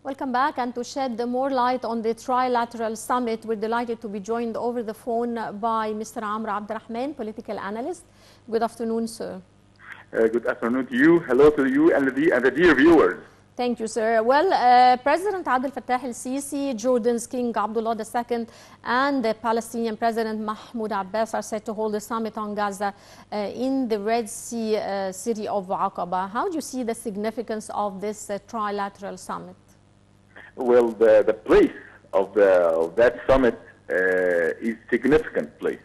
Welcome back, and to shed more light on the trilateral summit, we're delighted to be joined over the phone by Mr. Abdel, political analyst. Good afternoon, sir. Good afternoon to you. Hello to you and the dear viewers. Thank you, sir. Well, President Abdel el-Sisi, Jordan's King Abdullah II, and the Palestinian President Mahmoud Abbas are set to hold a summit on Gaza in the Red Sea city of Aqaba. How do you see the significance of this trilateral summit? Well, the place of that summit is significant place.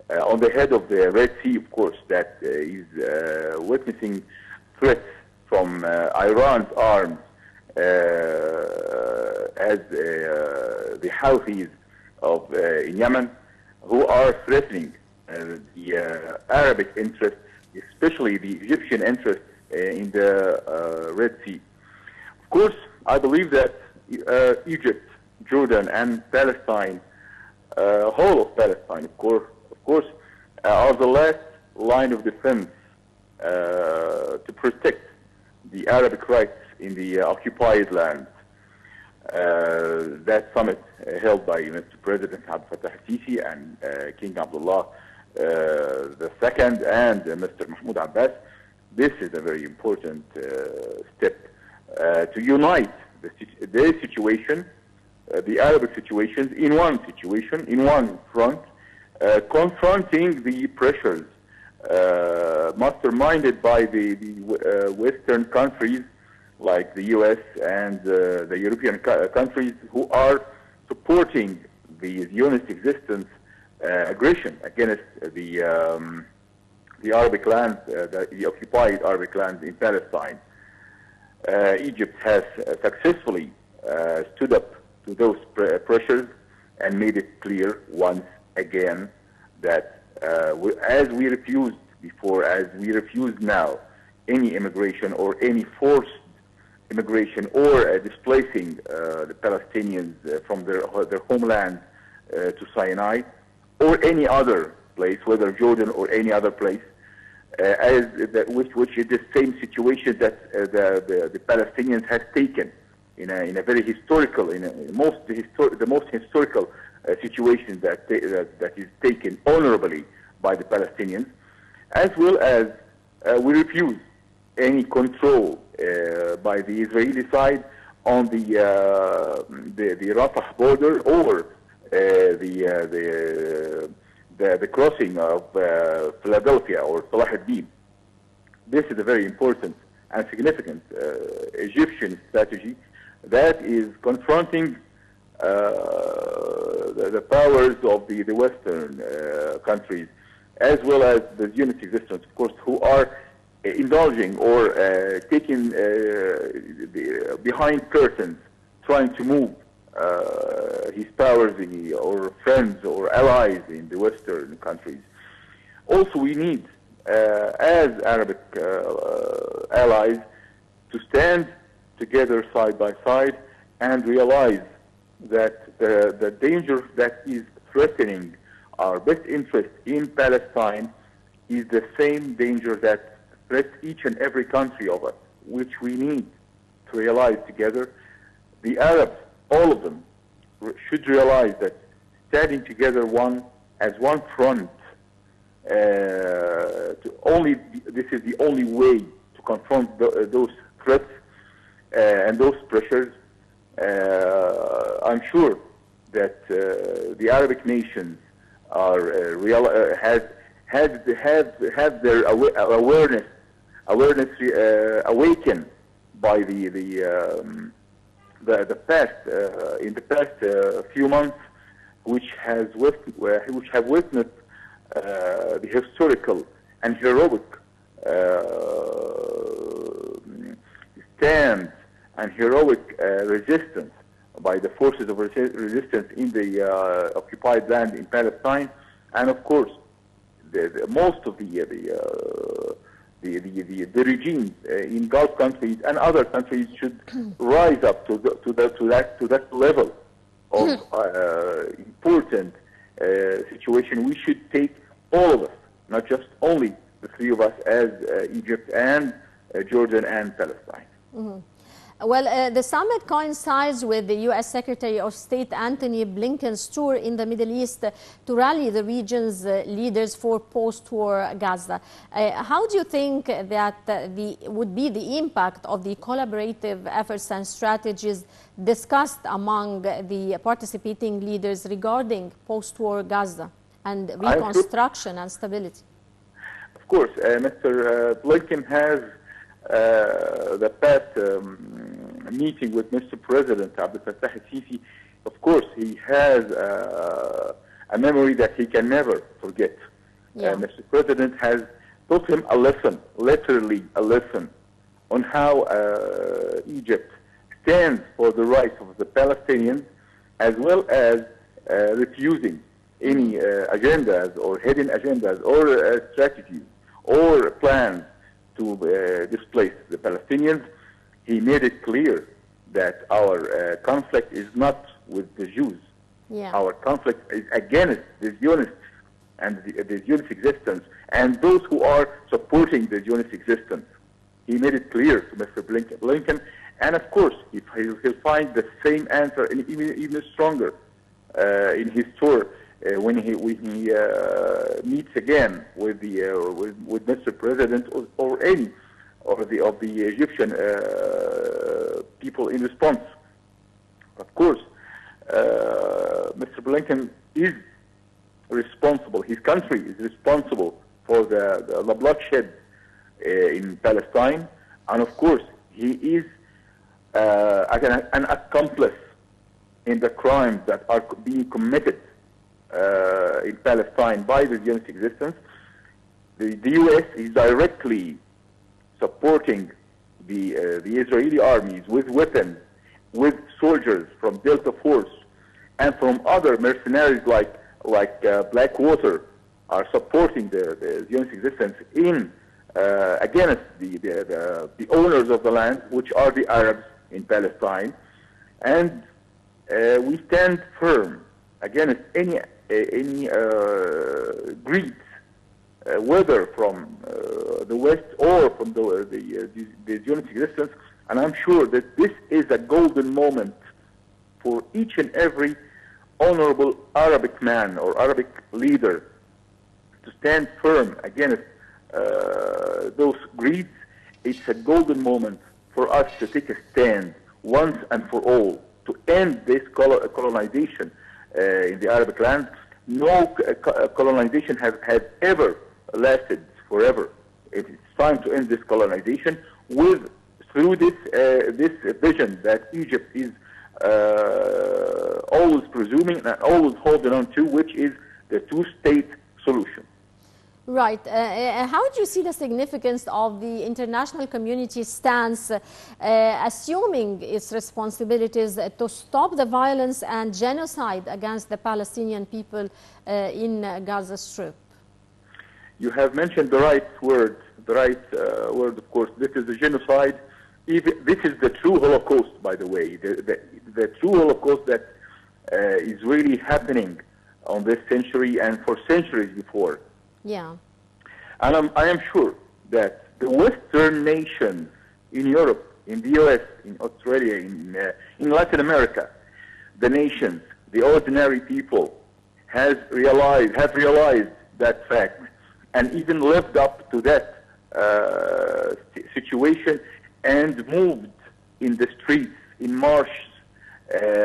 On the head of the Red Sea, of course, that is witnessing threats from Iran's arms as the Houthis in Yemen, who are threatening the Arabic interests, especially the Egyptian interests in the Red Sea. Of course, I believe that Egypt, Jordan, and Palestine, whole of Palestine, of course, are the last line of defense to protect the Arabic rights in the occupied lands. That summit held by Mr. President Abdel el-Sisi and King Abdullah II and Mr. Mahmoud Abbas, this is a very important step to unite their situation, the Arabic situations, in one front, confronting the pressures masterminded by the Western countries like the U.S. and the European countries who are supporting the Zionist existence aggression against the Arabic lands, the occupied Arabic lands in Palestine. Egypt has successfully stood up to those pressures and made it clear once again that as we refused before, as we refuse now, any immigration or any forced immigration or displacing the Palestinians from their homeland to Sinai or any other place, whether Jordan or any other place, which is the same situation that the Palestinians has taken in a very historical, the most historical situation that is taken honorably by the Palestinians, as well as we refuse any control by the Israeli side on the Rafah border or the crossing of Philadelphia or Salah ad-Din. This is a very important and significant Egyptian strategy that is confronting the powers of the Western countries, as well as the Zionist existence, of course, who are indulging or taking behind curtains, trying to move his powers or friends or allies in the Western countries. Also, we need, as Arabic allies, to stand together side by side and realize that the danger that is threatening our best interest in Palestine is the same danger that threats each and every country of us, which we need to realize together. The Arabs, all of them, should realize that standing together as one front, this is the only way to confront those threats and those pressures. I'm sure that the Arabic nations are have their awareness awakened by the past in the past few months, which have witnessed the historical and heroic stand and heroic resistance by the forces of resistance in the occupied land in Palestine, and of course, most of the regimes in Gulf countries and other countries should rise up to that level of important situation. We should take all of us, not just only the three of us, as Egypt and Jordan and Palestine. Mm-hmm. Well, the summit coincides with the U.S. Secretary of State Antony Blinken's tour in the Middle East to rally the region's leaders for post-war Gaza. How do you think that would be the impact of the collaborative efforts and strategies discussed among the participating leaders regarding post-war Gaza and reconstruction and stability? Of course, Mr. Blinken has the past meeting with Mr. President Abdel Fattah al-Sisi. Of course, he has a memory that he can never forget. Yeah. Mr. President has taught him a lesson, literally a lesson, on how Egypt stands for the rights of the Palestinians, as well as refusing any agendas or hidden agendas or strategies or plans to displace the Palestinians. He made it clear that our conflict is not with the Jews. Yeah. Our conflict is against the Zionists and the Zionist existence and those who are supporting the Zionist existence. He made it clear to Mr. Blinken, and of course he'll find the same answer and even stronger in his tour when he meets again with Mr. President or any of the Egyptian people in response. Of course, Mr. Blinken is responsible. His country is responsible for the bloodshed in Palestine, and of course he is an accomplice in the crimes that are being committed in Palestine by the Zionist existence. The U.S. is directly supporting the Israeli armies with weapons, with soldiers from Delta Force and from other mercenaries like Blackwater are supporting the Zionist existence in against the owners of the land, which are the Arabs in Palestine, and we stand firm against any greed, whether from the West or from the Zionist existence. And I'm sure that this is a golden moment for each and every honorable Arabic man or Arabic leader to stand firm against those greeds. It's a golden moment for us to take a stand once and for all to end this colonization in the Arabic land. No colonization has ever lasted forever. It's time to end this colonization through this vision that Egypt is always presuming and always holding on to, which is the two-state solution. Right. How do you see the significance of the international community's stance, assuming its responsibilities to stop the violence and genocide against the Palestinian people in Gaza Strip? You have mentioned the right word, of course. This is the genocide. This is the true Holocaust, by the way, the true Holocaust that is really happening on this century and for centuries before. Yeah. And I am sure that the Western nations in Europe, in the US, in Australia, in Latin America, the nations, the ordinary people, have realized that fact and even lived up to that situation and moved in the streets, in marches,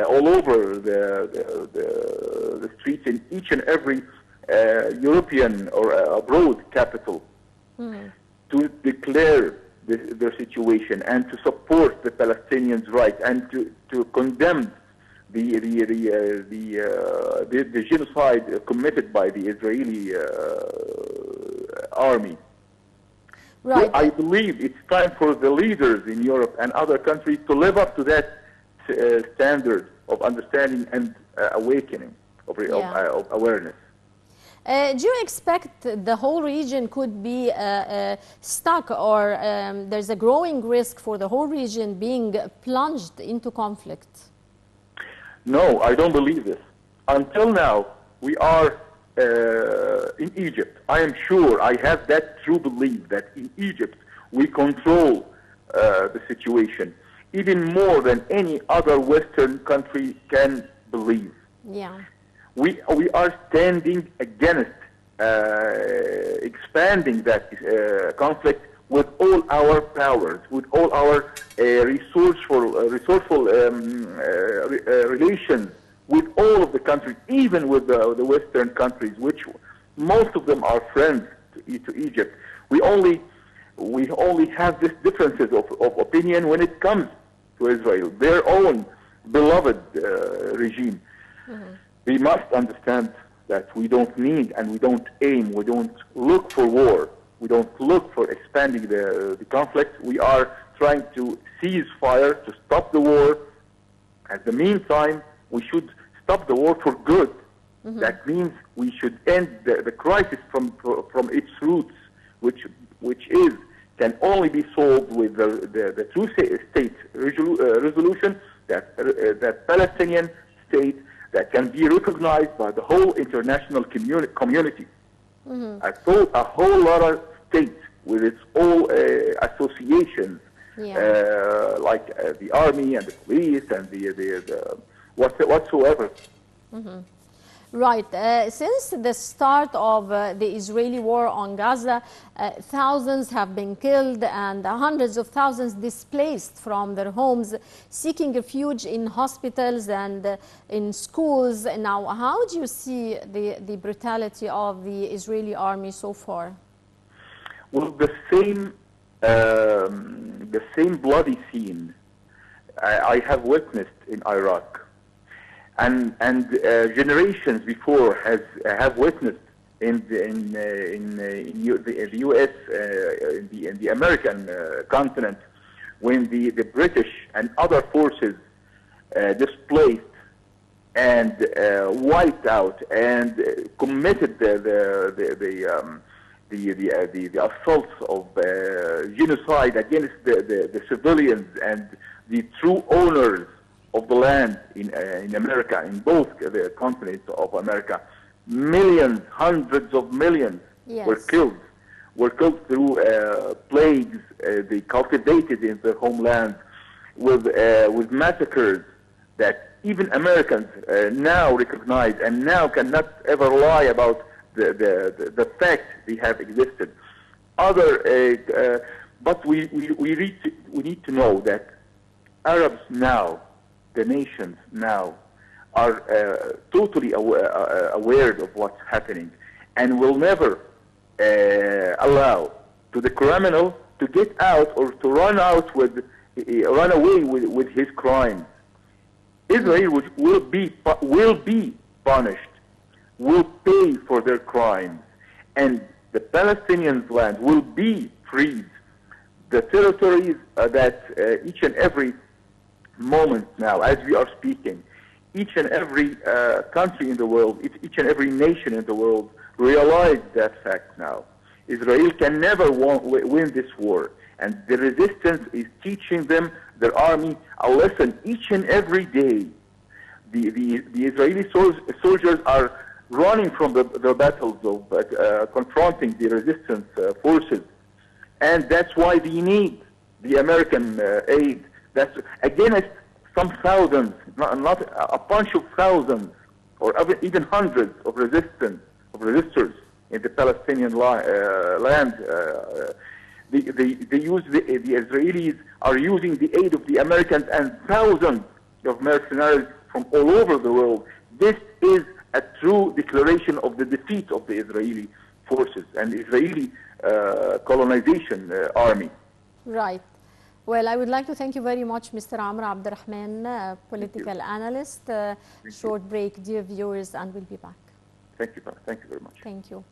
all over the streets in each and every European or abroad capital to declare their situation and to support the Palestinians' right and to condemn the genocide committed by the Israeli army. Right. So I believe it's time for the leaders in Europe and other countries to live up to that standard of understanding and awakening of awareness. Do you expect the whole region could be stuck, or there's a growing risk for the whole region being plunged into conflict? No, I don't believe this. Until now, we are in Egypt. I am sure, I have that true belief that in Egypt we control the situation. even more than any other Western country can believe. Yeah. We are standing against expanding that conflict with all our powers, with all our resourceful relations with all of the countries, even with the Western countries, which most of them are friends to Egypt. We only have these differences of opinion when it comes to Israel, their own beloved regime. Mm-hmm. We must understand that we don't need and we don't aim, we don't look for war, we don't look for expanding the conflict. We are trying to cease fire, to stop the war. At the meantime, we should stop the war for good. Mm-hmm. That means we should end the crisis from its roots, which can only be solved with the two-state resolution, that Palestinian state that can be recognized by the whole international community. Mm-hmm. A whole lot of states with its own associations, like the army and the police and the whatsoever. Mm-hmm. Right. Since the start of the Israeli war on Gaza, thousands have been killed and hundreds of thousands displaced from their homes, seeking refuge in hospitals and in schools. Now, how do you see the brutality of the Israeli army so far? Well, the same bloody scene I have witnessed in Iraq. And generations before have witnessed in the U.S. in the American continent, when the British and other forces displaced and wiped out and committed the assaults of genocide against the civilians and the true owners of the land in America, in both the continents of America. Millions, hundreds of millions were killed through plagues they cultivated in their homeland, with massacres that even Americans now recognize and now cannot ever lie about the fact they have existed. But we need to know that Arabs now, the nations now, are totally aware of what's happening, and will never allow to the criminal to get out or to run away with his crimes. Israel will be punished, will pay for their crimes, and the Palestinians' land will be freed. The territories that each and every moment now, as we are speaking, each and every country in the world, each and every nation in the world realize that fact now. Israel can never win this war, and the resistance is teaching them, their army, a lesson each and every day. The Israeli soldiers are running from the battles of confronting the resistance forces, and that's why they need the American aid. That's against some thousands, not a bunch of thousands, or even hundreds of resistors in the Palestinian land. The Israelis are using the aid of the Americans and thousands of mercenaries from all over the world. This is a true declaration of the defeat of the Israeli forces and Israeli colonization army. Right. Well, I would like to thank you very much, Mr. Amr Abdelrahman, political analyst. Short break, dear viewers, and we'll be back. Thank you. Thank you very much. Thank you.